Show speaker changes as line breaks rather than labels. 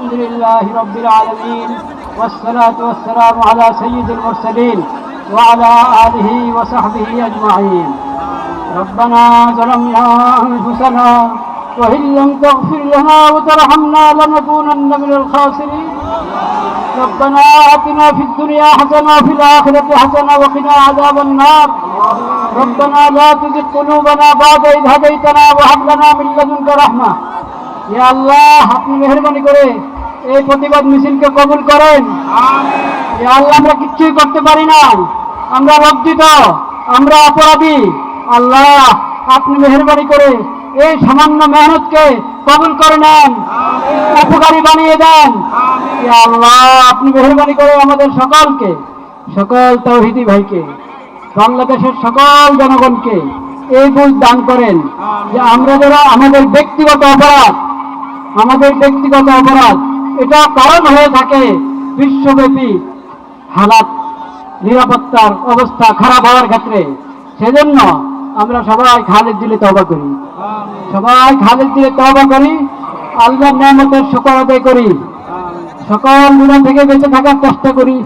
الحمد لله رب العالمين والصلاة والسلام على سيد المرسلين وعلى آله وصحبه أجمعين. ربنا ظلمنا أنفسنا وإن لم تغفر لنا وترحمنا لنكونن من الخاسرين. ربنا آتنا في الدنيا حسنة وفي الآخرة حسنة وقنا عذاب النار. ربنا لا تزغ قلوبنا بعد إذ هديتنا وهب لنا من لدنك رحمة. ইয়া আল্লাহ, আপনি মেহেরবানি করে এই প্রতিবাদ মিছিলকে কবুল করেন। ইয়া আল্লাহ, আমরা কিচ্ছুই করতে পারি না, আমরা লজ্জিত, আমরা অপরাধী। আল্লাহ, আপনি মেহেরবানি করে এই সামান্য মেহনতকে কবুল করে নেন, উপকারী বানিয়ে দেন। ইয়া আল্লাহ, আপনি মেহেরবানি করে আমাদের সকলকে, সকল তাওহীদি ভাইকে, বাংলাদেশের সকল জনগণকে এই বুঝ দান করেন যে আমরা যারা আমাদের ব্যক্তিগত অপরাধ এটা কারণ হয়ে থাকে বিশ্বব্যাপী হালাত নিরাপত্তার অবস্থা খারাপ হওয়ার ক্ষেত্রে, সেজন্য আমরা সবাই খালেদ দিলে তওবা করি, আল্লাহর নিয়ামতের শুকর আদায় করি, সকল গুনাহ থেকে বেঁচে থাকার চেষ্টা করি,